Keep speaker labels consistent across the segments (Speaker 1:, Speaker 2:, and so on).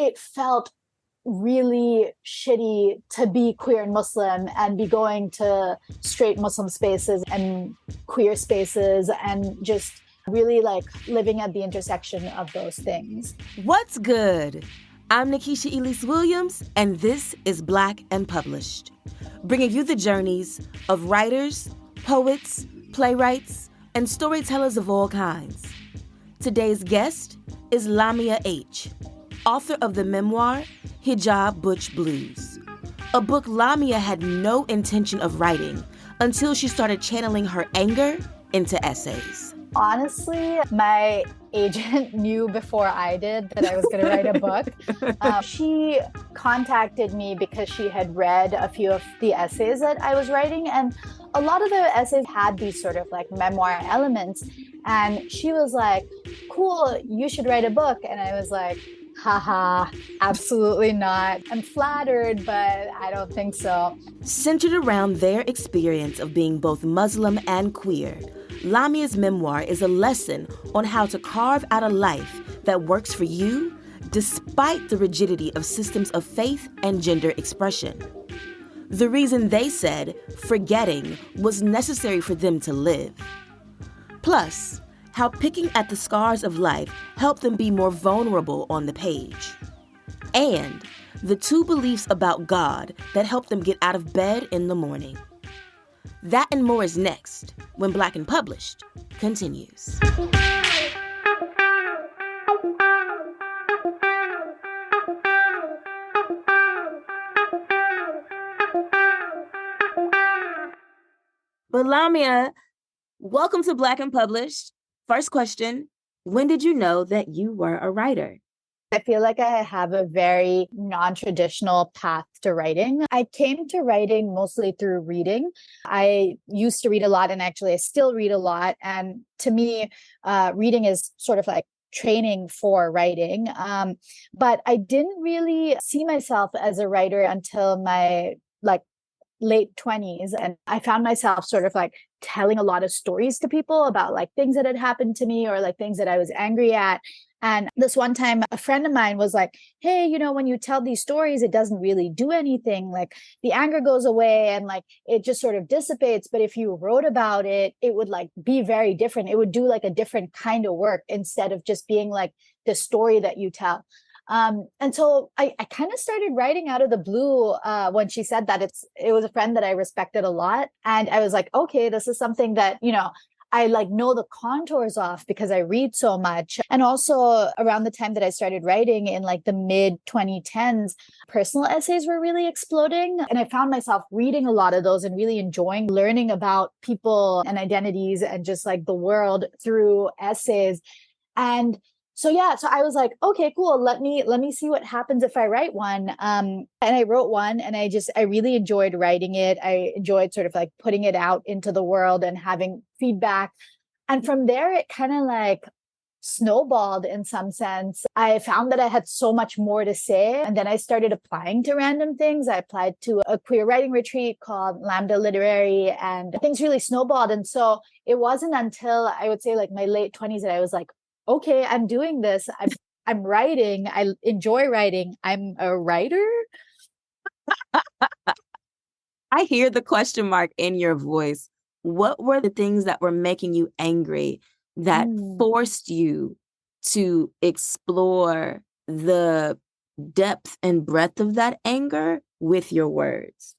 Speaker 1: it felt really shitty to be queer and Muslim and be going to straight Muslim spaces and queer spaces and just really like living at the intersection of those things.
Speaker 2: What's good? I'm Nikisha Elise Williams, and this is Black and Published, bringing you the journeys of writers, poets, playwrights, and storytellers of all kinds. Today's guest is Lamya H, author of the memoir Hijab Butch Blues, a book Lamya had no intention of writing until she started channeling her anger into essays.
Speaker 1: Honestly, my agent knew before I did that I was going to write a book. She contacted me because she had read a few of the essays that I was writing, and a lot of the essays had these sort of like memoir elements. And she was like, cool, you should write a book. And I was like, haha, absolutely not. I'm flattered, but I don't think so.
Speaker 2: Centered around their experience of being both Muslim and queer, Lamya's memoir is a lesson on how to carve out a life that works for you despite the rigidity of systems of faith and gender expression. The reason they said forgetting was necessary for them to live. Plus, how picking at the scars of life helped them be more vulnerable on the page. And the two beliefs about God that helped them get out of bed in the morning. That and more is next when Black and Published continues. But Lamya, welcome to Black and Published. First question, when did you know that you were a writer?
Speaker 1: I feel like I have a very non-traditional path to writing. I came to writing mostly through reading. I used to read a lot, and actually I still read a lot. And to me, reading is sort of like training for writing. But I didn't really see myself as a writer until my late 20s. And I found myself sort of like telling a lot of stories to people about like things that had happened to me or like things that I was angry at. And this one time, a friend of mine was like, hey, when you tell these stories, it doesn't really do anything. Like the anger goes away and like it just sort of dissipates. But if you wrote about it, it would like be very different. It would do like a different kind of work instead of just being like the story that you tell. And so I kind of started writing out of the blue when she said that. It was a friend that I respected a lot. And I was like, okay, this is something that, I like know the contours of because I read so much. And also around the time that I started writing in like the mid 2010s, personal essays were really exploding. And I found myself reading a lot of those and really enjoying learning about people and identities and just like the world through essays. And so I was like, okay, cool. Let me see what happens if I write one. And I wrote one, and I really enjoyed writing it. I enjoyed sort of like putting it out into the world and having feedback. And from there, it kind of like snowballed in some sense. I found that I had so much more to say. And then I started applying to random things. I applied to a queer writing retreat called Lambda Literary, and things really snowballed. And so it wasn't until I would say like my late 20s that I was like, okay, I'm doing this. I'm writing. I enjoy writing. I'm a writer.
Speaker 2: I hear the question mark in your voice. What were the things that were making you angry that forced you to explore the depth and breadth of that anger with your words?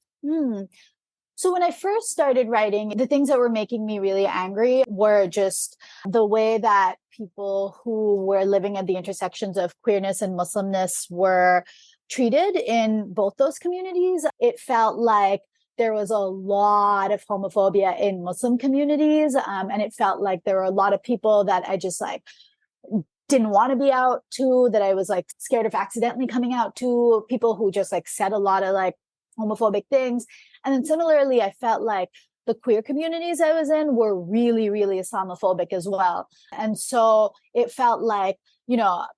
Speaker 1: So when I first started writing, the things that were making me really angry were just the way that people who were living at the intersections of queerness and Muslimness were treated in both those communities. It felt like there was a lot of homophobia in Muslim communities. And it felt like there were a lot of people that I just like didn't want to be out to, that I was like scared of accidentally coming out to, people who just like said a lot of like homophobic things. And then similarly, I felt like the queer communities I was in were really, really Islamophobic as well. And so it felt like,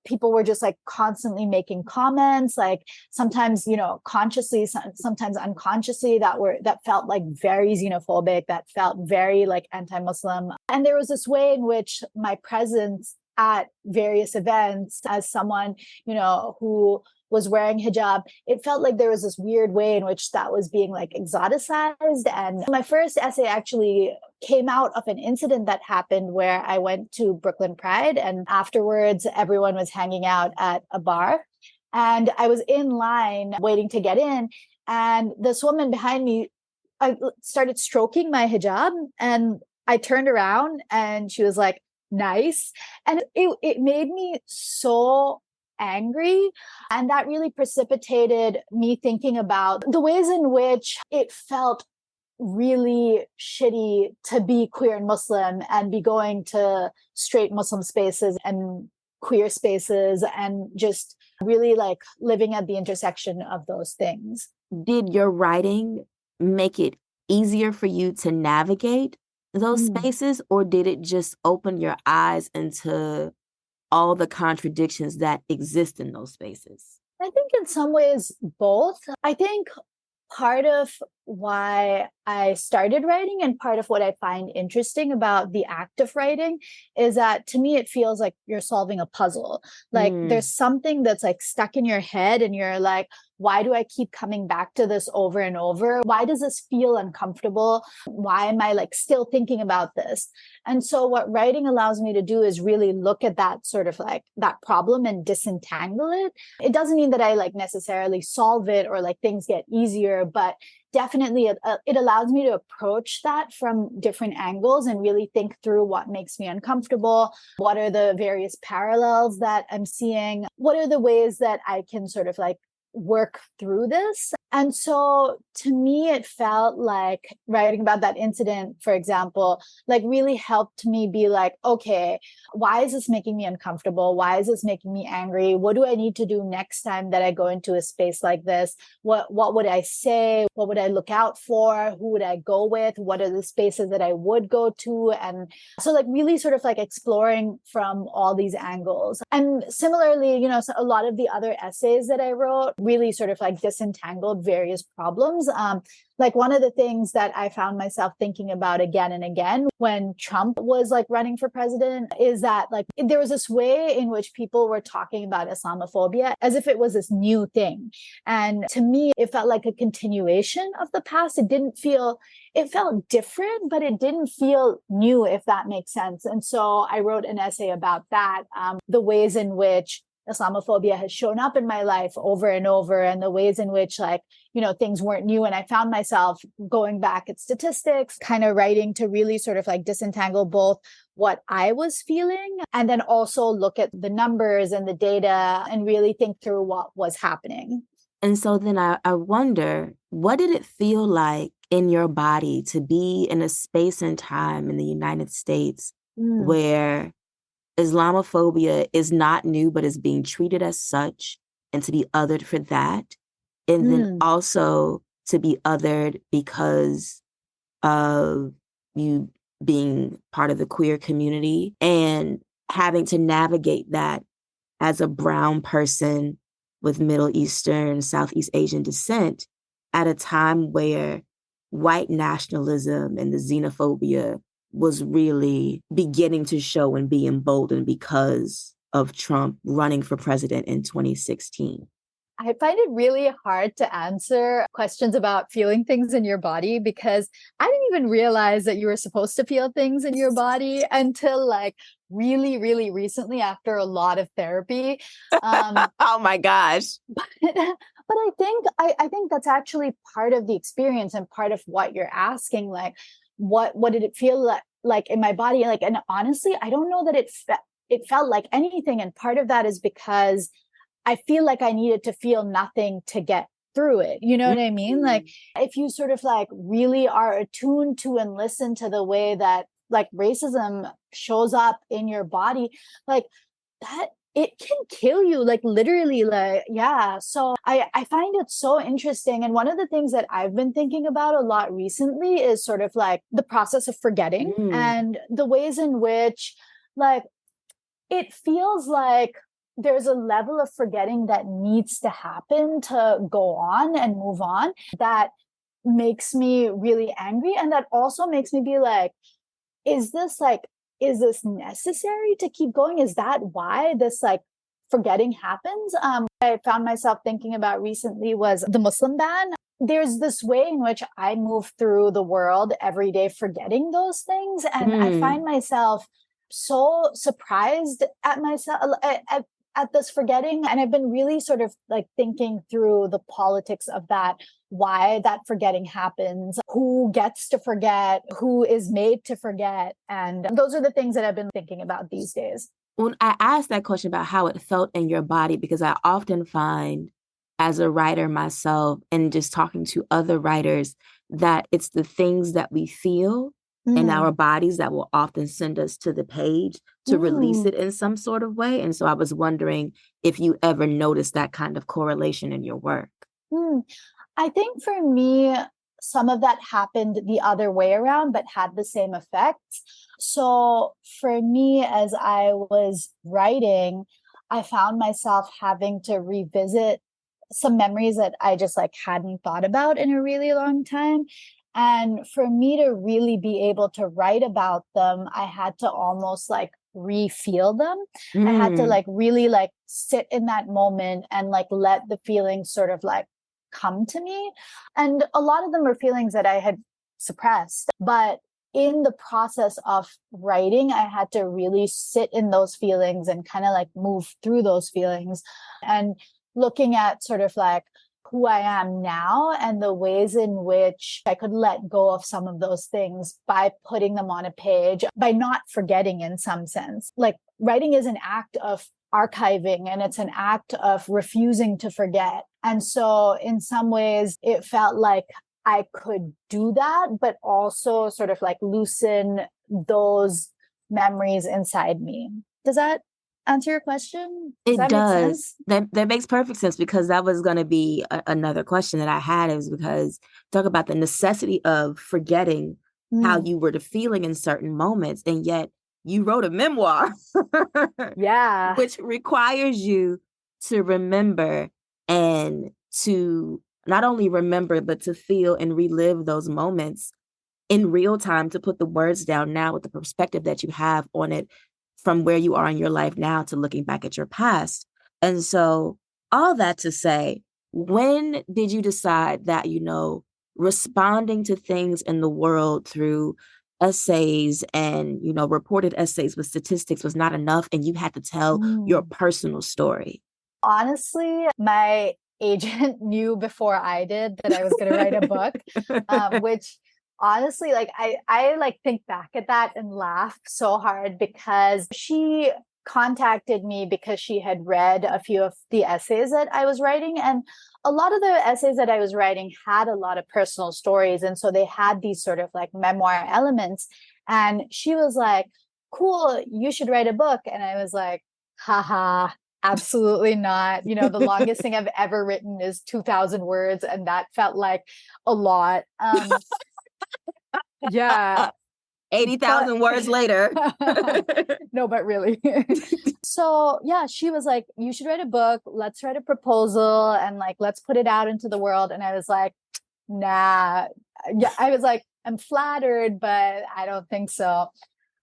Speaker 1: people were just like constantly making comments, like sometimes, consciously, sometimes unconsciously that felt like very xenophobic, that felt very like anti-Muslim. And there was this way in which my presence at various events as someone, who was wearing hijab, it felt like there was this weird way in which that was being like exoticized. And my first essay actually came out of an incident that happened where I went to Brooklyn Pride, and afterwards everyone was hanging out at a bar. And I was in line waiting to get in. And this woman behind me, I started stroking my hijab, and I turned around and she was like, nice. And it made me so angry. And that really precipitated me thinking about the ways in which it felt really shitty to be queer and Muslim and be going to straight Muslim spaces and queer spaces and just really like living at the intersection of those things.
Speaker 2: Did your writing make it easier for you to navigate those spaces, or did it just open your eyes into all the contradictions that exist in those spaces?
Speaker 1: I think in some ways, both. I think part of why I started writing and part of what I find interesting about the act of writing is that to me, it feels like you're solving a puzzle. Like there's something that's like stuck in your head and you're like, why do I keep coming back to this over and over? Why does this feel uncomfortable? Why am I like still thinking about this? And so what writing allows me to do is really look at that sort of like that problem and disentangle it. It doesn't mean that I like necessarily solve it or like things get easier, but definitely it allows me to approach that from different angles and really think through what makes me uncomfortable. What are the various parallels that I'm seeing? What are the ways that I can sort of like work through this? And so to me, it felt like writing about that incident, for example, like really helped me be like, okay, why is this making me uncomfortable? Why is this making me angry? What do I need to do next time that I go into a space like this? What would I say? What would I look out for? Who would I go with? What are the spaces that I would go to? And so like really sort of like exploring from all these angles. And similarly, so a lot of the other essays that I wrote really sort of like disentangled various problems. Like one of the things that I found myself thinking about again and again when Trump was like running for president is that like there was this way in which people were talking about Islamophobia as if it was this new thing. And to me, it felt like a continuation of the past. It felt different, but it didn't feel new, if that makes sense. And so I wrote an essay about that, the ways in which Islamophobia has shown up in my life over and over, and the ways in which like, things weren't new. And I found myself going back at statistics, kind of writing to really sort of like disentangle both what I was feeling and then also look at the numbers and the data and really think through what was happening.
Speaker 2: And so then I wonder, what did it feel like in your body to be in a space and time in the United States where Islamophobia is not new, but is being treated as such, and to be othered for that. And then also to be othered because of you being part of the queer community and having to navigate that as a brown person with Middle Eastern, Southeast Asian descent at a time where white nationalism and the xenophobia was really beginning to show and be emboldened because of Trump running for president in 2016?
Speaker 1: I find it really hard to answer questions about feeling things in your body because I didn't even realize that you were supposed to feel things in your body until like really, really recently after a lot of therapy.
Speaker 2: Oh my gosh.
Speaker 1: But I think that's actually part of the experience and part of what you're asking. Like, what did it feel like in my body? Like, and honestly, I don't know that it felt like anything. And part of that is because I feel like I needed to feel nothing to get through it. You know what I mean? Like if you sort of like really are attuned to and listen to the way that like racism shows up in your body, like that, it can kill you, like literally, like, yeah. So I find it so interesting. And one of the things that I've been thinking about a lot recently is sort of like the process of forgetting and the ways in which like it feels like there's a level of forgetting that needs to happen to go on and move on that makes me really angry. And that also makes me be like, is this like is this necessary to keep going? Is that why this like forgetting happens? I found myself thinking about recently was the Muslim ban. There's this way in which I move through the world every day forgetting those things. And I find myself so surprised at myself, at this forgetting. And I've been really sort of like thinking through the politics of that, why that forgetting happens, who gets to forget, who is made to forget. And those are the things that I've been thinking about these days.
Speaker 2: When I asked that question about how it felt in your body, because I often find as a writer myself and just talking to other writers that it's the things that we feel in our bodies that will often send us to the page to release it in some sort of way. And so I was wondering if you ever noticed that kind of correlation in your work.
Speaker 1: I think for me, some of that happened the other way around, but had the same effects. So for me, as I was writing, I found myself having to revisit some memories that I just like hadn't thought about in a really long time. And for me to really be able to write about them, I had to almost like re-feel them. I had to like really like sit in that moment and like let the feelings sort of like come to me. And a lot of them were feelings that I had suppressed. But in the process of writing, I had to really sit in those feelings and kind of like move through those feelings and looking at sort of like who I am now and the ways in which I could let go of some of those things by putting them on a page, by not forgetting in some sense. Like writing is an act of archiving and it's an act of refusing to forget. And so in some ways, it felt like I could do that, but also sort of like loosen those memories inside me. Does that answer your question? Does that make sense?
Speaker 2: That makes perfect sense, because that was going to be another question that I had, is because talk about the necessity of forgetting how you were feeling in certain moments. And yet you wrote a memoir,
Speaker 1: yeah,
Speaker 2: which requires you to remember and to not only remember, but to feel and relive those moments in real time, to put the words down now with the perspective that you have on it from where you are in your life now to looking back at your past. And so all that to say, when did you decide that, responding to things in the world through essays and, reported essays with statistics was not enough and you had to tell your personal story?
Speaker 1: Honestly, my agent knew before I did that I was going to write a book, which honestly, like I like think back at that and laugh so hard, because she contacted me because she had read a few of the essays that I was writing. And a lot of the essays that I was writing had a lot of personal stories. And so they had these sort of like memoir elements. And she was like, cool, you should write a book. And I was like, haha, absolutely not. The longest thing I've ever written is 2,000 words. And that felt like a lot. Yeah.
Speaker 2: 80,000 words later.
Speaker 1: No, but really. So yeah, she was like, you should write a book. Let's write a proposal and like, let's put it out into the world. And I was like, nah. Yeah, I was like, I'm flattered, but I don't think so.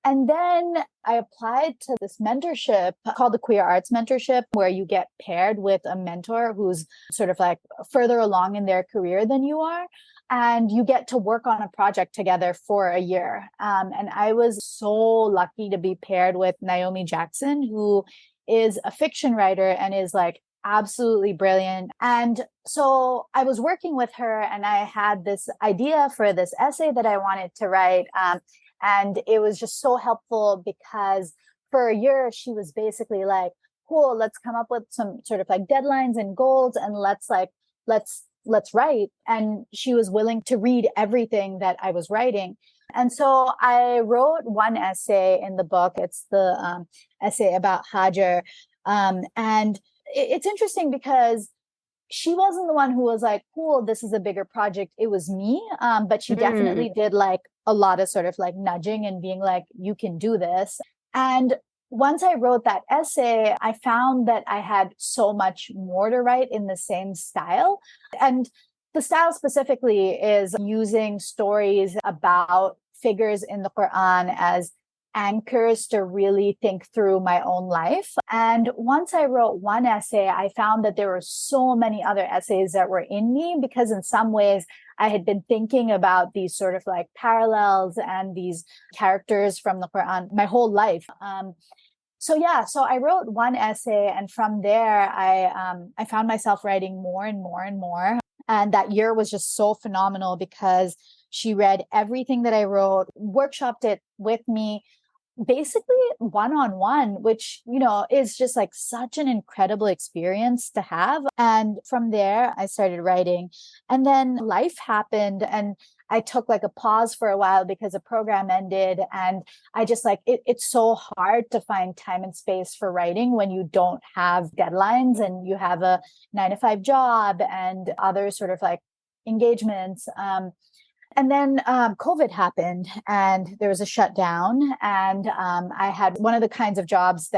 Speaker 1: And then I applied to this mentorship called the Queer Arts Mentorship, where you get paired with a mentor who's sort of like further along in their career than you are. And you get to work on a project together for a year. And I was so lucky to be paired with Naomi Jackson, who is a fiction writer and is like absolutely brilliant. And so I was working with her and I had this idea for this essay that I wanted to write. And it was just so helpful because for a year, she was basically like, cool, let's come up with some sort of like deadlines and goals and let's write. And she was willing to read everything that I was writing. And so I wrote one essay in the book. It's the essay about Hajar. And it's interesting because she wasn't the one who was like, cool, this is a bigger project. It was me. But she definitely did like a lot of sort of like nudging and being like, you can do this. And once I wrote that essay, I found that I had so much more to write in the same style. And the style specifically is using stories about figures in the Quran as anchors to really think through my own life. And once I wrote one essay, I found that there were so many other essays that were in me, because in some ways I had been thinking about these sort of like parallels and these characters from the Quran my whole life. So I wrote one essay, and from there I found myself writing more and more and more. And that year was just so phenomenal because she read everything that I wrote, workshopped it with me, basically one-on-one, which, is just like such an incredible experience to have. And from there, I started writing. And then life happened, and I took like a pause for a while because the program ended. And I just like, it's so hard to find time and space for writing when you don't have deadlines and you have a 9-to-5 job and other sort of like engagements. And then COVID happened, and there was a shutdown. And I had one of the kinds of jobs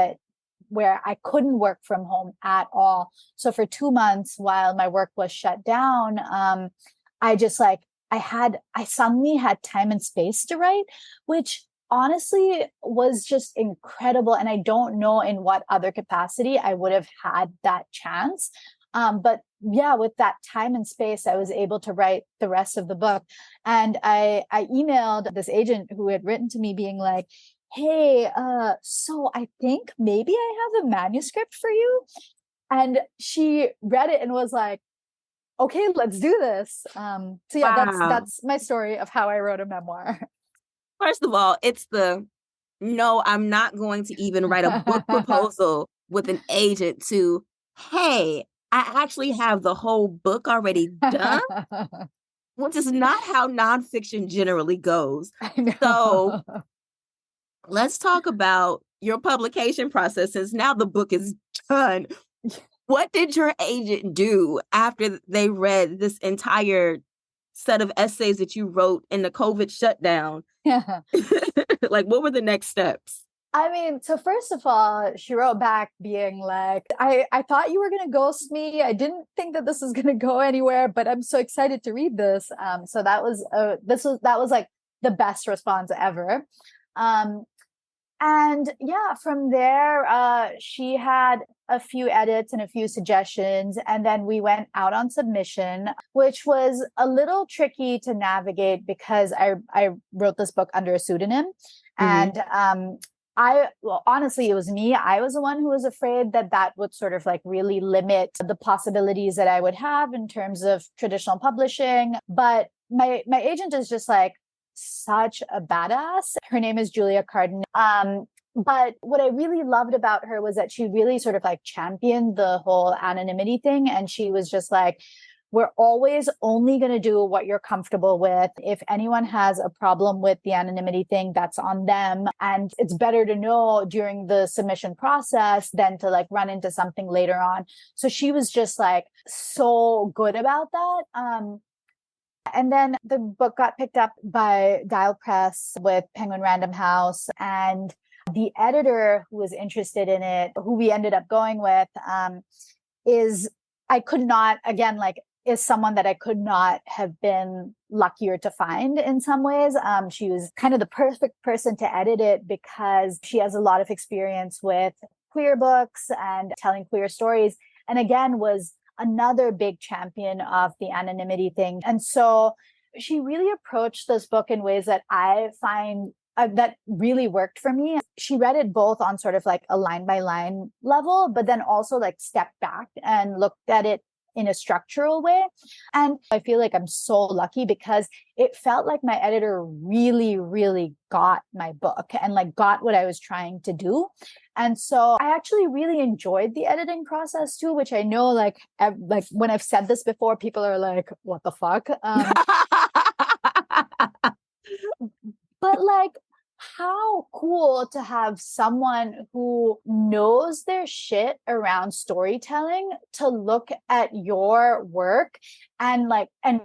Speaker 1: where I couldn't work from home at all. So for 2 months while my work was shut down, I just like, I suddenly had time and space to write, which honestly was just incredible. And I don't know in what other capacity I would have had that chance. But yeah, with that time and space, I was able to write the rest of the book. And I emailed this agent who had written to me being like, hey, so I think maybe I have a manuscript for you. And she read it and was like, okay, let's do this. So yeah,
Speaker 2: Wow.
Speaker 1: that's my story of how I wrote a memoir.
Speaker 2: First of all, it's no, I'm not going to even write a book proposal with an agent to, hey, I actually have the whole book already done, which is not how nonfiction generally goes.
Speaker 1: I know.
Speaker 2: So let's talk about your publication process, since now the book is done. What did your agent do after they read this entire set of essays that you wrote in the COVID shutdown?
Speaker 1: Yeah.
Speaker 2: Like, what were the next steps?
Speaker 1: I mean, so first of all, she wrote back being like, I thought you were going to ghost me. I didn't think that this was going to go anywhere, but I'm so excited to read this. So that was like the best response ever. And yeah, from there, she had a few edits and a few suggestions. And then we went out on submission, which was a little tricky to navigate because I wrote this book under a pseudonym.
Speaker 2: Mm-hmm.
Speaker 1: And well, honestly, it was me. I was the one who was afraid that would sort of like really limit the possibilities that I would have in terms of traditional publishing. But my agent is just like such a badass. Her name is Julia Carden. But what I really loved about her was that she really sort of like championed the whole anonymity thing. And she was just like, we're always only going to do what you're comfortable with. If anyone has a problem with the anonymity thing, that's on them. And it's better to know during the submission process than to like run into something later on. So she was just like so good about that. And then the book got picked up by Dial Press with Penguin Random House. And the editor who was interested in it, who we ended up going with, is someone that I could not have been luckier to find in some ways. She was kind of the perfect person to edit it because she has a lot of experience with queer books and telling queer stories. And again, was another big champion of the anonymity thing. And so she really approached this book in ways that I find that really worked for me. She read it both on sort of like a line by line level, but then also like stepped back and looked at it in a structural way. And I feel like I'm so lucky because it felt like my editor really, really got my book and like got what I was trying to do. And so I actually really enjoyed the editing process too, which I know like when I've said this before, people are like, what the fuck? But like, how cool to have someone who knows their shit around storytelling to look at your work and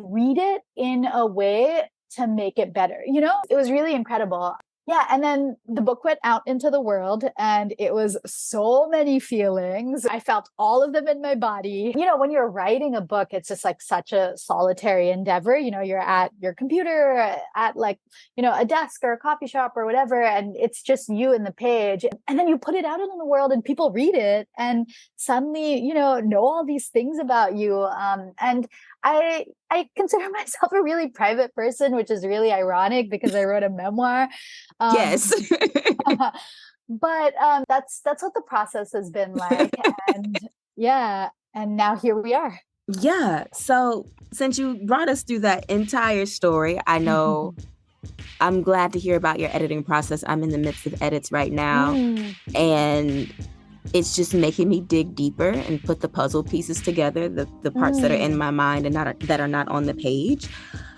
Speaker 1: read it in a way to make it better. It was really incredible. Yeah, and then the book went out into the world and it was so many feelings. I felt all of them in my body. You know, when you're writing a book, it's just like such a solitary endeavor. You know, you're at your computer, at like, you know, a desk or a coffee shop or whatever, and it's just you and the page. And then you put it out into the world and people read it and suddenly, you know all these things about you. And I consider myself a really private person, which is really ironic because I wrote a memoir. Um,
Speaker 2: Yes.
Speaker 1: but that's what the process has been like. And yeah, and now here we are.
Speaker 2: Yeah. So since you brought us through that entire story, I know I'm glad to hear about your editing process. I'm in the midst of edits right now,
Speaker 1: Mm,
Speaker 2: and it's just making me dig deeper and put the puzzle pieces together, the parts that are in
Speaker 1: mm.
Speaker 2: my mind and that are not on the page.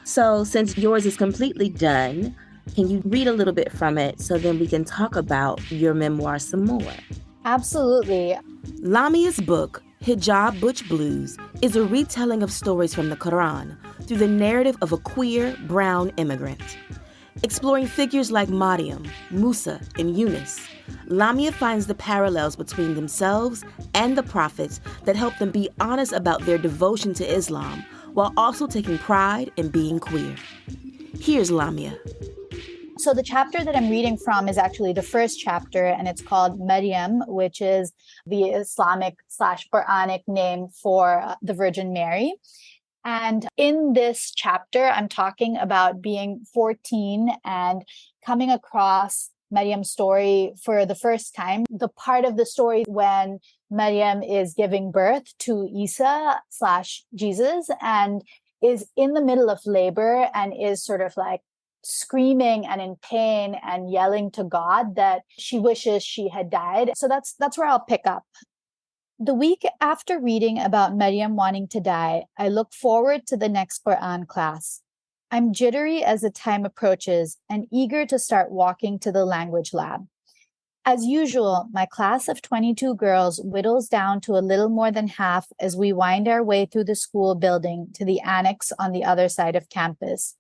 Speaker 2: So since yours is completely done, can you read a little bit from it so then we can talk about your memoir some more?
Speaker 1: Absolutely.
Speaker 2: Lamya's book, Hijab Butch Blues, is a retelling of stories from the Quran through the narrative of a queer, brown immigrant. Exploring figures like Mariam, Musa, and Yunus, Lamya finds the parallels between themselves and the prophets that help them be honest about their devotion to Islam while also taking pride in being queer. Here's Lamya.
Speaker 1: So the chapter that I'm reading from is actually the first chapter, and it's called Maryam, which is the Islamic/Quranic name for the Virgin Mary. And in this chapter, I'm talking about being 14 and coming across Maryam's story for the first time. The part of the story when Maryam is giving birth to Isa/Jesus and is in the middle of labor and is sort of like screaming and in pain and yelling to God that she wishes she had died. So that's where I'll pick up. The week after reading about Maryam wanting to die, I look forward to the next Quran class. I'm jittery as the time approaches and eager to start walking to the language lab. As usual, my class of 22 girls whittles down to a little more than half as we wind our way through the school building to the annex on the other side of campus.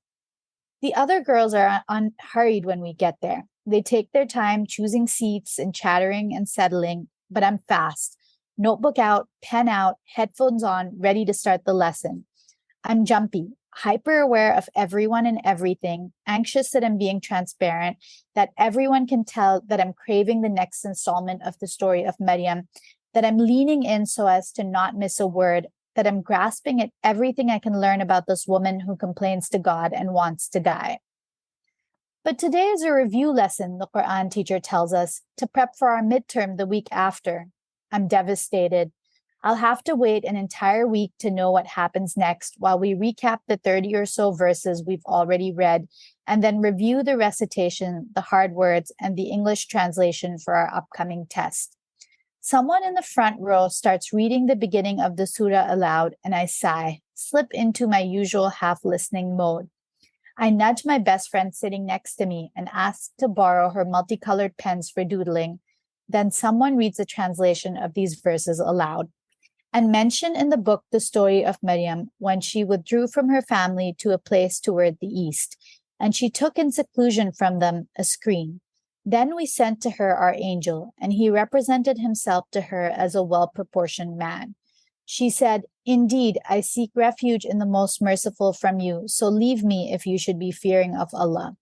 Speaker 1: The other girls are unhurried when we get there. They take their time choosing seats and chattering and settling, but I'm fast. Notebook out, pen out, headphones on, ready to start the lesson. I'm jumpy, hyper aware of everyone and everything, anxious that I'm being transparent, that everyone can tell that I'm craving the next installment of the story of Maryam, that I'm leaning in so as to not miss a word, that I'm grasping at everything I can learn about this woman who complains to God and wants to die. But today is a review lesson, the Quran teacher tells us, to prep for our midterm the week after. I'm devastated. I'll have to wait an entire week to know what happens next while we recap the 30 or so verses we've already read and then review the recitation, the hard words, and the English translation for our upcoming test. Someone in the front row starts reading the beginning of the surah aloud, and I sigh, slip into my usual half-listening mode. I nudge my best friend sitting next to me and ask to borrow her multicolored pens for doodling. Then someone reads a translation of these verses aloud and mention in the book the story of Maryam when she withdrew from her family to a place toward the east, and she took in seclusion from them a screen. Then we sent to her our angel, and he represented himself to her as a well-proportioned man. She said, "Indeed, I seek refuge in the most merciful from you, so leave me if you should be fearing of Allah."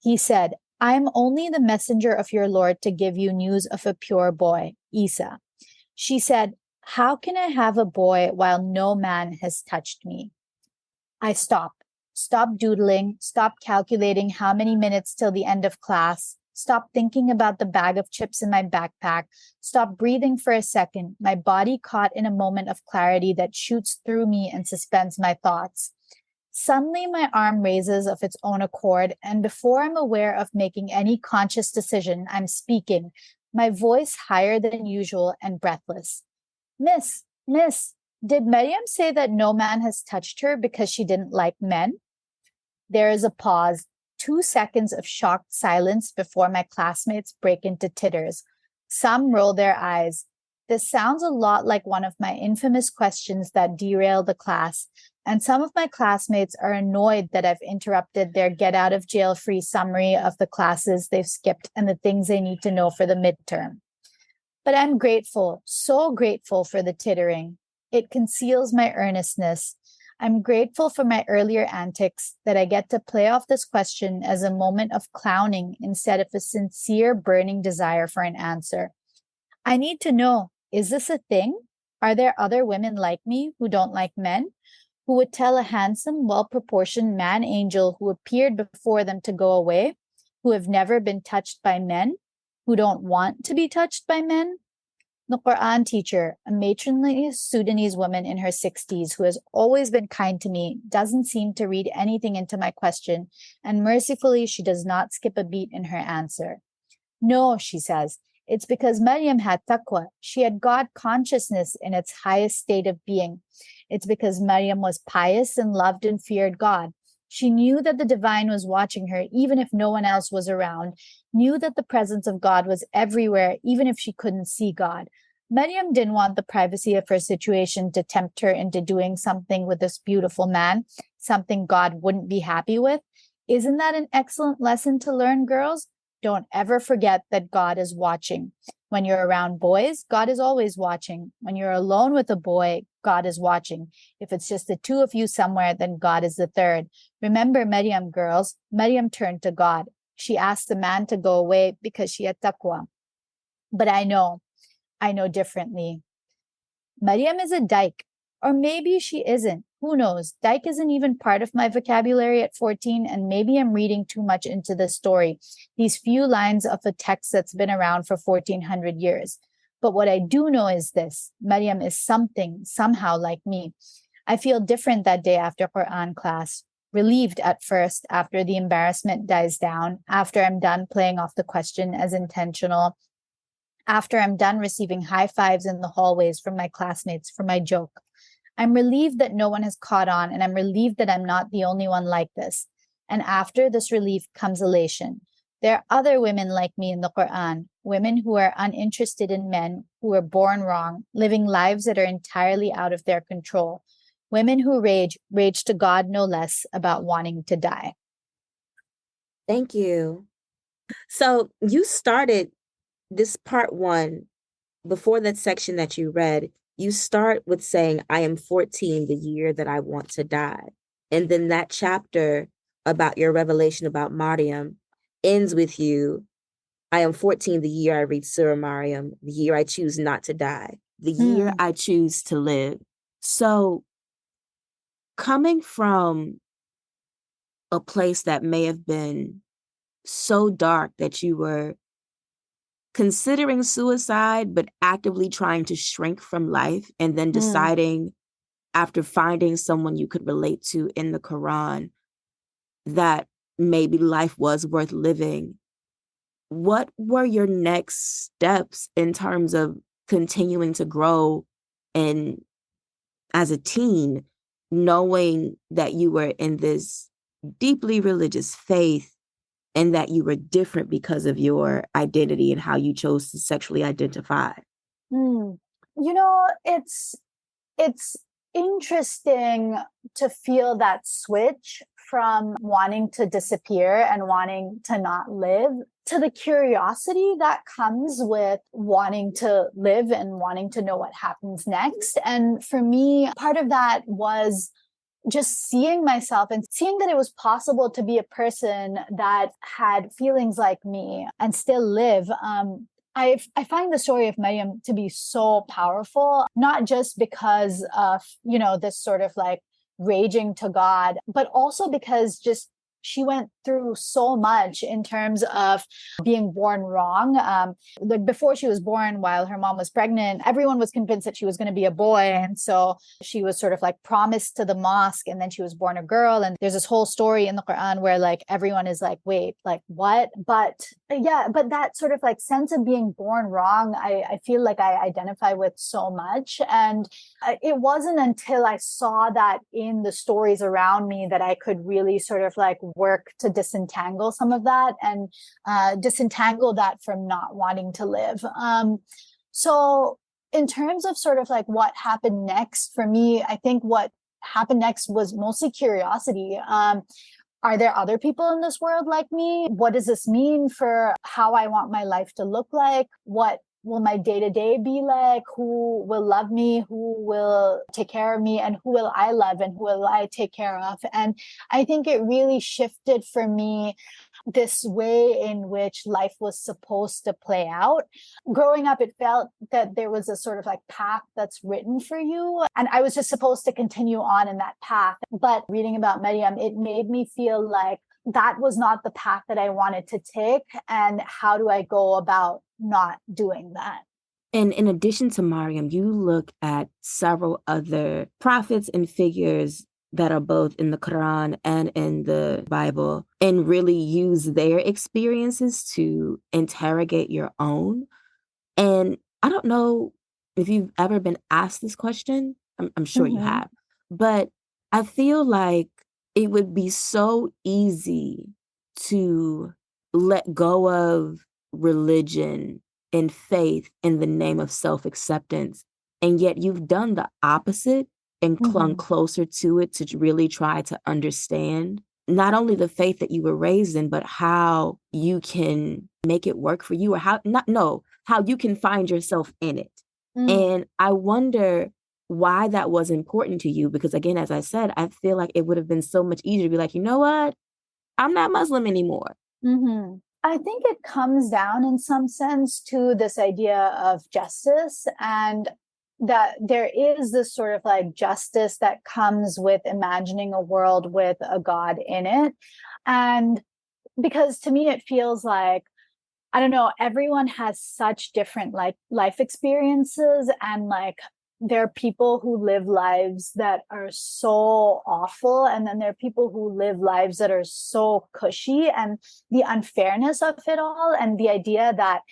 Speaker 1: He said, "I am only the messenger of your Lord to give you news of a pure boy, Isa." She said, "How can I have a boy while no man has touched me?" I stop doodling, stop calculating how many minutes till the end of class, stop thinking about the bag of chips in my backpack, stop breathing for a second, my body caught in a moment of clarity that shoots through me and suspends my thoughts. Suddenly, my arm raises of its own accord, and before I'm aware of making any conscious decision, I'm speaking, my voice higher than usual and breathless. Miss, did Miriam say that no man has touched her because she didn't like men?" There is a pause, 2 seconds of shocked silence before my classmates break into titters. Some roll their eyes. This sounds a lot like one of my infamous questions that derailed the class, and some of my classmates are annoyed that I've interrupted their get out of jail free summary of the classes they've skipped and the things they need to know for the midterm. But I'm grateful, so grateful for the tittering. It conceals my earnestness. I'm grateful for my earlier antics that I get to play off this question as a moment of clowning instead of a sincere, burning desire for an answer. I need to know, is this a thing? Are there other women like me who don't like men? Who would tell a handsome, well-proportioned man angel who appeared before them to go away? Who have never been touched by men? Who don't want to be touched by men? The Quran teacher, a matronly Sudanese woman in her 60s who has always been kind to me, doesn't seem to read anything into my question, and mercifully she does not skip a beat in her answer. No, she says, it's because Maryam had taqwa. She had God consciousness in its highest state of being. It's because Maryam was pious and loved and feared God. She knew that the divine was watching her, even if no one else was around, knew that the presence of God was everywhere, even if she couldn't see God. Maryam didn't want the privacy of her situation to tempt her into doing something with this beautiful man, something God wouldn't be happy with. Isn't that an excellent lesson to learn, girls? Don't ever forget that God is watching. When you're around boys, God is always watching. When you're alone with a boy, God is watching. If it's just the two of you somewhere, then God is the third. Remember Maryam, girls. Maryam turned to God. She asked the man to go away because she had taqwa. But I know differently. Maryam is a dyke, or maybe she isn't. Who knows? Dyke isn't even part of my vocabulary at 14, and maybe I'm reading too much into the story, these few lines of a text that's been around for 1400 years. But what I do know is this: Maryam is something, somehow like me. I feel different that day after Quran class. Relieved at first, after the embarrassment dies down, after I'm done playing off the question as intentional, after I'm done receiving high fives in the hallways from my classmates for my joke. I'm relieved that no one has caught on, and I'm relieved that I'm not the only one like this. And after this relief comes elation. There are other women like me in the Quran, women who are uninterested in men, who were born wrong, living lives that are entirely out of their control. Women who rage to God no less, about wanting to die.
Speaker 2: Thank you. So you started this part one, before that section that you read, you start with saying, I am 14, the year that I want to die. And then that chapter about your revelation about Maryam ends with you, I am 14, the year I read Surah Maryam, the year I choose not to die, the year I choose to live. So coming from a place that may have been so dark that you were considering suicide, but actively trying to shrink from life, and then deciding after finding someone you could relate to in the Quran that maybe life was worth living. What were your next steps in terms of continuing to grow and as a teen, knowing that you were in this deeply religious faith and that you were different because of your identity and how you chose to sexually identify?
Speaker 1: You know, it's interesting to feel that switch from wanting to disappear and wanting to not live to the curiosity that comes with wanting to live and wanting to know what happens next. And for me, part of that was just seeing myself and seeing that it was possible to be a person that had feelings like me and still live. I find the story of Maryam to be so powerful, not just because of, this sort of like raging to God, but also because just she went through so much in terms of being born wrong. Like before she was born, while her mom was pregnant, everyone was convinced that she was going to be a boy. And so she was sort of like promised to the mosque, and then she was born a girl. And there's this whole story in the Quran where like everyone is like, wait, like what? But that sort of like sense of being born wrong, I feel like I identify with so much. And it wasn't until I saw that in the stories around me that I could really sort of like work to disentangle some of that and disentangle that from not wanting to live. So In terms of sort of like what happened next for me, I think what happened next was mostly curiosity. Are there other people in this world like me? What does this mean for how I want my life to look like? What will my day to day be like? Who will love me? Who will take care of me? And who will I love? And who will I take care of? And I think it really shifted for me this way in which life was supposed to play out. Growing up, it felt that there was a sort of like path that's written for you. And I was just supposed to continue on in that path. But reading about Maryam, it made me feel like that was not the path that I wanted to take. And how do I go about not doing that?
Speaker 2: And in addition to Mariam, you look at several other prophets and figures that are both in the Quran and in the Bible and really use their experiences to interrogate your own. And I don't know if you've ever been asked this question. I'm sure you
Speaker 1: Mm-hmm.
Speaker 2: have. But I feel like it would be so easy to let go of religion and faith in the name of self-acceptance. And yet you've done the opposite and clung
Speaker 1: Mm-hmm.
Speaker 2: closer to it to really try to understand not only the faith that you were raised in, but how you can make it work for you or how you can find yourself in it.
Speaker 1: Mm.
Speaker 2: And I wonder why that was important to you, because again, as I said, I feel like it would have been so much easier to be like, you know what? I'm not Muslim anymore.
Speaker 1: Mm-hmm. I think it comes down in some sense to this idea of justice, and that there is this sort of like justice that comes with imagining a world with a God in it. And because to me, it feels like, I don't know, everyone has such different like life experiences, and like there are people who live lives that are so awful, and then there are people who live lives that are so cushy, and the unfairness of it all, and the idea that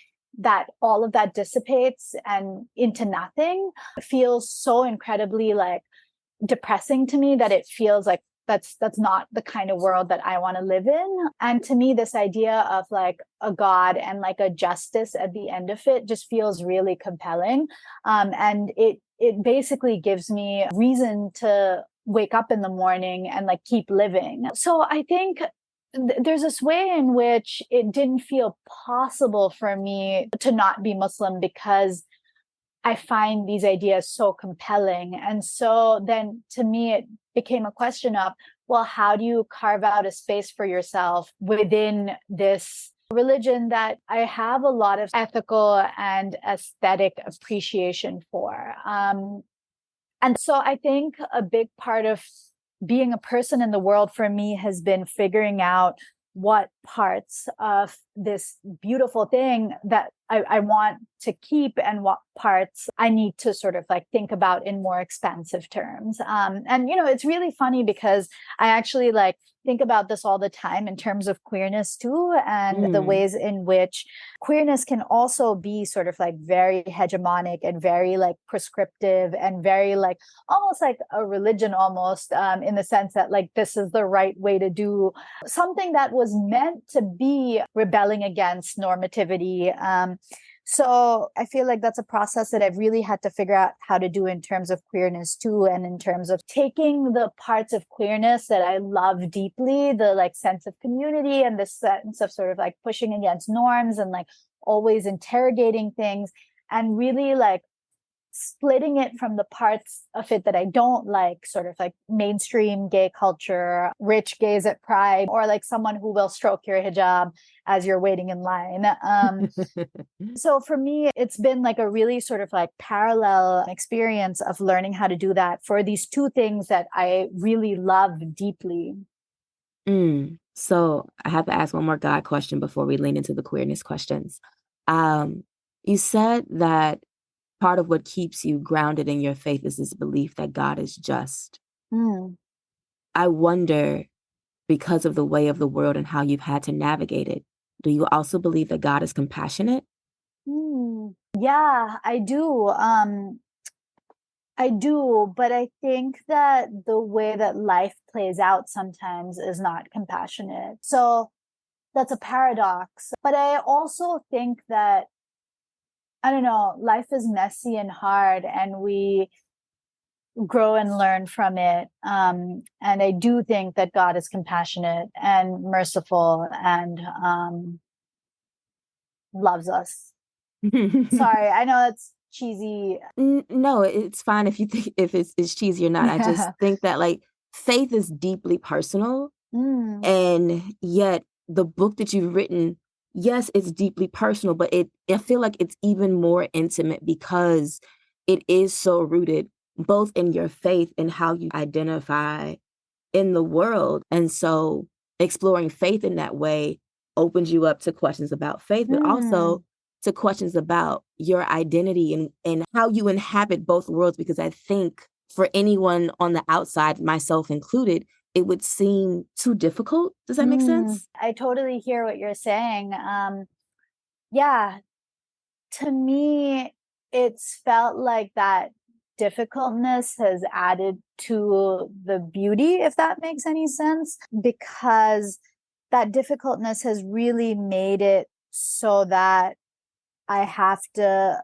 Speaker 1: all of that dissipates and into nothing feels so incredibly like depressing to me, that it feels like that's not the kind of world that I want to live in. And to me, this idea of like a God and like a justice at the end of it just feels really compelling. And it basically gives me reason to wake up in the morning and like keep living. So I think there's this way in which it didn't feel possible for me to not be Muslim, because I find these ideas so compelling. And so then to me, it became a question of, well, how do you carve out a space for yourself within this religion that I have a lot of ethical and aesthetic appreciation for? And so I think a big part of being a person in the world for me has been figuring out what parts of this beautiful thing that I want to keep, and what parts I need to sort of like think about in more expansive terms. And, you know, it's really funny because I actually like think about this all the time in terms of queerness too, and the
Speaker 2: Mm.
Speaker 1: ways in which queerness can also be sort of like very hegemonic and very like prescriptive and very like almost like a religion almost, in the sense that like this is the right way to do something that was meant to be rebelling against normativity. So I feel like that's a process that I've really had to figure out how to do in terms of queerness too, and in terms of taking the parts of queerness that I love deeply, the like sense of community and the sense of sort of like pushing against norms and like always interrogating things, and really like splitting it from the parts of it that I don't like, sort of like mainstream gay culture, rich gays at Pride, or like someone who will stroke your hijab as you're waiting in line. So for me, it's been like a really sort of like parallel experience of learning how to do that for these two things that I really love deeply.
Speaker 2: So I have to ask one more God question before we lean into the queerness questions. You said that part of what keeps you grounded in your faith is this belief that God is just.
Speaker 1: Mm.
Speaker 2: I wonder, because of the way of the world and how you've had to navigate it, do you also believe that God is compassionate?
Speaker 1: Yeah, I do. I do, but I think that the way that life plays out sometimes is not compassionate. So that's a paradox. But I also think that I don't know, life is messy and hard, and we grow and learn from it. And I do think that God is compassionate and merciful and loves us. Sorry, I know it's cheesy.
Speaker 2: No, it's fine if you think if it's cheesy or not. I just think that like faith is deeply personal, and yet the book that you've written, yes, it's deeply personal, but I feel like it's even more intimate because it is so rooted both in your faith and how you identify in the world. And so exploring faith in that way opens you up to questions about faith, but also to questions about your identity and how you inhabit both worlds. Because I think for anyone on the outside, myself included, it would seem too difficult. Does that make sense?
Speaker 1: I totally hear what you're saying. Yeah, to me, it's felt like that difficultness has added to the beauty, if that makes any sense, because that difficultness has really made it so that I have to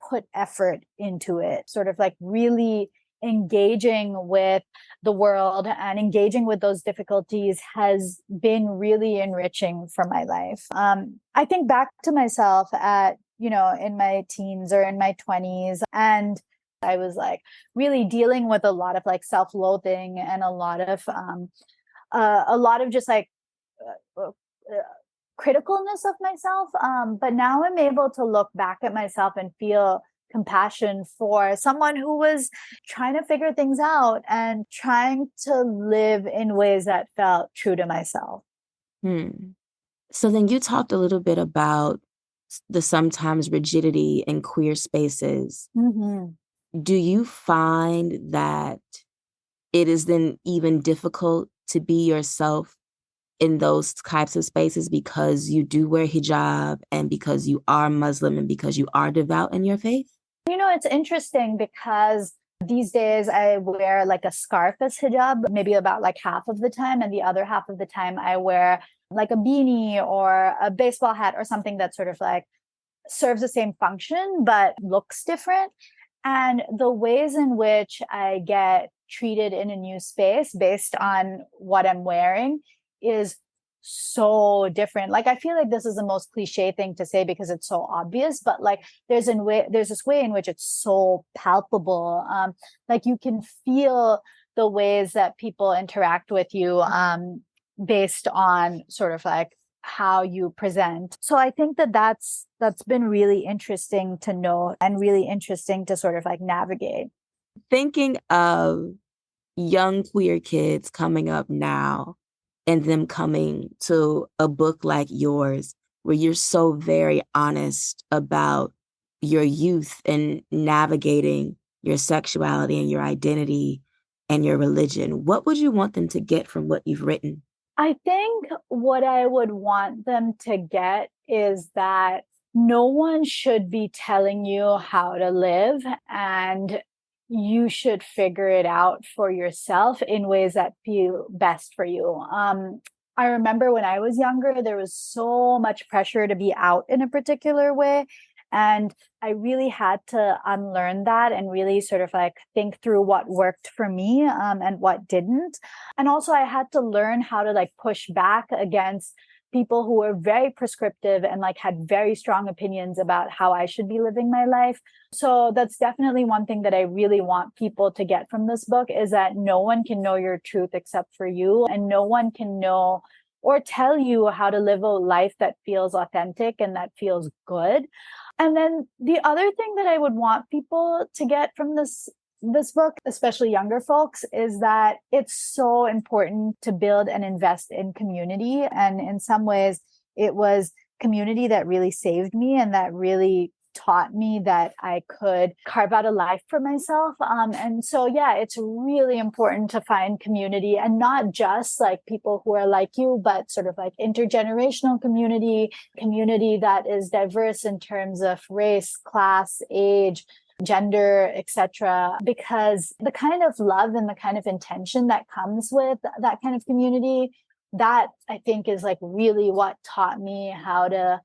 Speaker 1: put effort into it, sort of like really engaging with the world and engaging with those difficulties has been really enriching for my life. I think back to myself at, in my teens or in my 20s, and I was like really dealing with a lot of like self-loathing and a lot of just like criticalness of myself. But now I'm able to look back at myself and feel compassion for someone who was trying to figure things out and trying to live in ways that felt true to myself.
Speaker 2: So then you talked a little bit about the sometimes rigidity in queer spaces. Do you find that it is then even difficult to be yourself in those types of spaces because you do wear hijab and because you are Muslim and because you are devout in your faith?
Speaker 1: It's interesting because these days I wear like a scarf as hijab, maybe about like half of the time. And the other half of the time I wear like a beanie or a baseball hat or something that sort of like serves the same function, but looks different. And the ways in which I get treated in a new space based on what I'm wearing is so different. Like, I feel like this is the most cliche thing to say because it's so obvious, but like there's this way in which it's so palpable. Like you can feel the ways that people interact with you based on sort of like how you present. So I think that that's been really interesting to know and really interesting to sort of like navigate.
Speaker 2: Thinking of young queer kids coming up now and them coming to a book like yours, where you're so very honest about your youth and navigating your sexuality and your identity and your religion, what would you want them to get from what you've written?
Speaker 1: I think what I would want them to get is that no one should be telling you how to live, and you should figure it out for yourself in ways that feel best for you. I remember when I was younger, there was so much pressure to be out in a particular way. And I really had to unlearn that and really sort of like think through what worked for me and what didn't. And also I had to learn how to like push back against people who were very prescriptive and like had very strong opinions about how I should be living my life. So that's definitely one thing that I really want people to get from this book, is that no one can know your truth except for you, and no one can know or tell you how to live a life that feels authentic and that feels good. And then the other thing that I would want people to get from this book, especially younger folks, is that it's so important to build and invest in community. And in some ways, it was community that really saved me and that really taught me that I could carve out a life for myself. And so, yeah, it's really important to find community, and not just like people who are like you, but sort of like intergenerational community that is diverse in terms of race, class, age, gender, etc. Because the kind of love and the kind of intention that comes with that kind of community, that I think is like really what taught me how to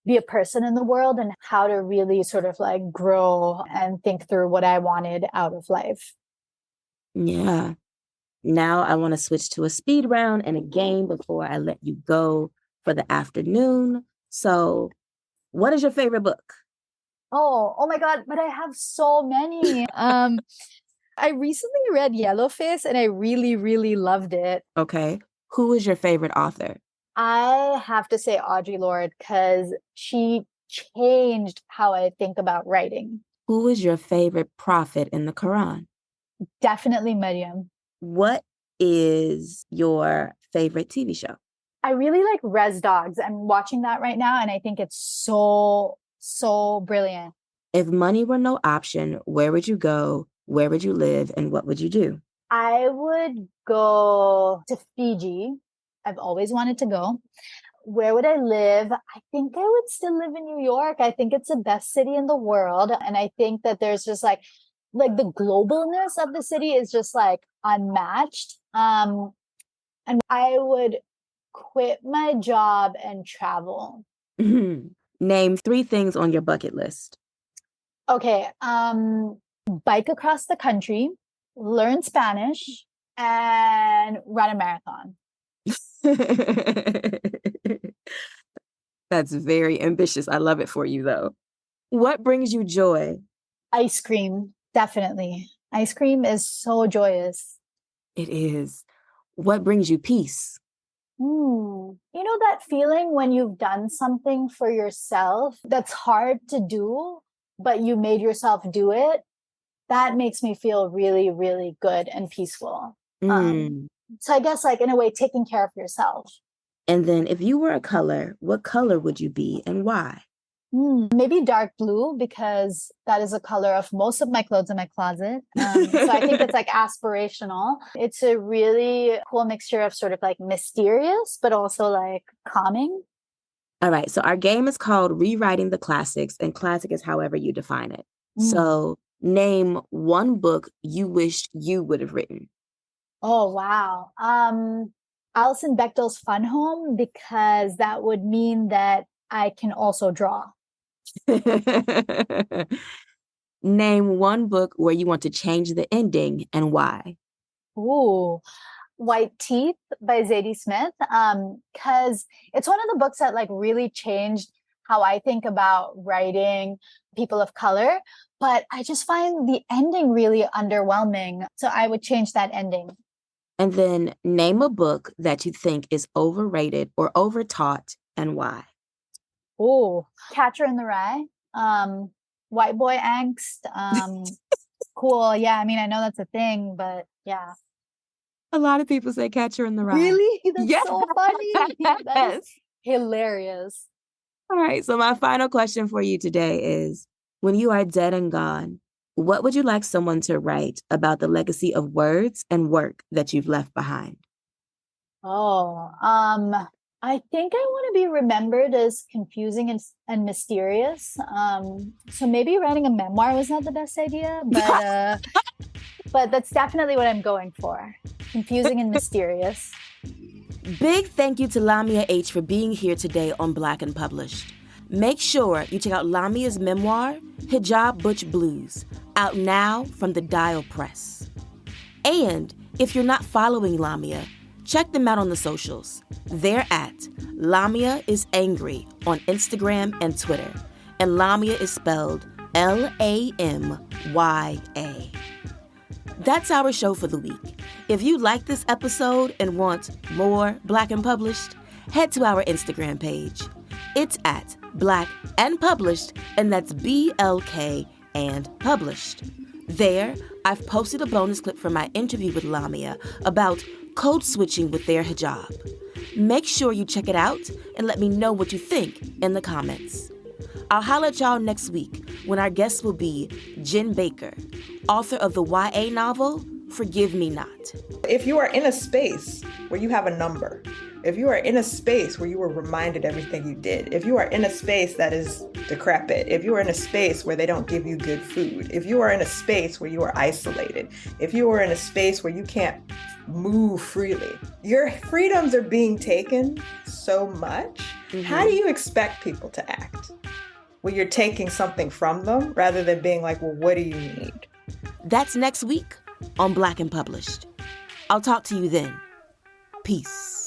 Speaker 1: be a person in the world and how to really sort of like grow and think through what I wanted out of life.
Speaker 2: Yeah. Now I want to switch to a speed round and a game before I let you go for the afternoon. So, what is your favorite book?
Speaker 1: Oh my God, but I have so many. I recently read Yellowface and I really, really loved it.
Speaker 2: Okay. Who is your favorite author?
Speaker 1: I have to say Audre Lorde because she changed how I think about writing.
Speaker 2: Who is your favorite prophet in the Quran?
Speaker 1: Definitely Maryam.
Speaker 2: What is your favorite TV show?
Speaker 1: I really like Res Dogs. I'm watching that right now and I think it's so brilliant.
Speaker 2: If money were no option, where would you go? Where would you live? And what would you do?
Speaker 1: I would go to Fiji. I've always wanted to go. Where would I live? I think I would still live in New York. I think it's the best city in the world. And I think that there's just like the globalness of the city is just like unmatched. And I would quit my job and travel.
Speaker 2: Name 3 things on your bucket list.
Speaker 1: Okay. Bike across the country, learn Spanish, and run a marathon.
Speaker 2: That's very ambitious. I love it for you, though. What brings you joy?
Speaker 1: Ice cream, definitely. Ice cream is so joyous.
Speaker 2: It is. What brings you peace?
Speaker 1: You know that feeling when you've done something for yourself that's hard to do, but you made yourself do it? That makes me feel really, really good and peaceful. So I guess like in a way, taking care of yourself.
Speaker 2: And then if you were a color, what color would you be and why?
Speaker 1: Maybe dark blue because that is a color of most of my clothes in my closet. So I think it's like aspirational. It's a really cool mixture of sort of like mysterious, but also like calming.
Speaker 2: All right. So our game is called Rewriting the Classics, and classic is however you define it. So name one book you wished you would have written.
Speaker 1: Oh, wow. Alison Bechdel's Fun Home, because that would mean that I can also draw.
Speaker 2: Name one book where you want to change the ending and why.
Speaker 1: Ooh, White Teeth by Zadie Smith. Because it's one of the books that like really changed how I think about writing people of color. But I just find the ending really underwhelming. So I would change that ending.
Speaker 2: And then name a book that you think is overrated or overtaught and why.
Speaker 1: Oh, Catcher in the Rye. White boy angst. Cool. Yeah, I mean, I know that's a thing, but yeah.
Speaker 2: A lot of people say Catcher in the Rye.
Speaker 1: Really? That's so funny.
Speaker 2: Yes.
Speaker 1: That is hilarious.
Speaker 2: All right. So my final question for you today is, when you are dead and gone, what would you like someone to write about the legacy of words and work that you've left behind?
Speaker 1: Oh, I think I want to be remembered as confusing and mysterious. So maybe writing a memoir was not the best idea, but that's definitely what I'm going for. Confusing and mysterious.
Speaker 2: Big thank you to Lamya H for being here today on Black and Published. Make sure you check out Lamya's memoir, Hijab Butch Blues, out now from the Dial Press. And if you're not following Lamya, check them out on the socials. They're at Lamya is Angry on Instagram and Twitter. And Lamya is spelled Lamya. That's our show for the week. If you like this episode and want more Black and Published, head to our Instagram page. It's at Black and Published, and that's BLK and Published. There, I've posted a bonus clip from my interview with Lamya about code switching with their hijab. Make sure you check it out and let me know what you think in the comments. I'll holler at y'all next week when our guest will be Jen Baker, author of the YA novel, Forgive Me Not.
Speaker 3: If you are in a space where you have a number, if you are in a space where you were reminded everything you did, if you are in a space that is decrepit, if you are in a space where they don't give you good food, if you are in a space where you are isolated, if you are in a space where you can't move freely, your freedoms are being taken so much How do you expect people to act when you're taking something from them rather than being like, well, what do you need?
Speaker 2: That's next week on Black and Published. I'll talk to you then. Peace.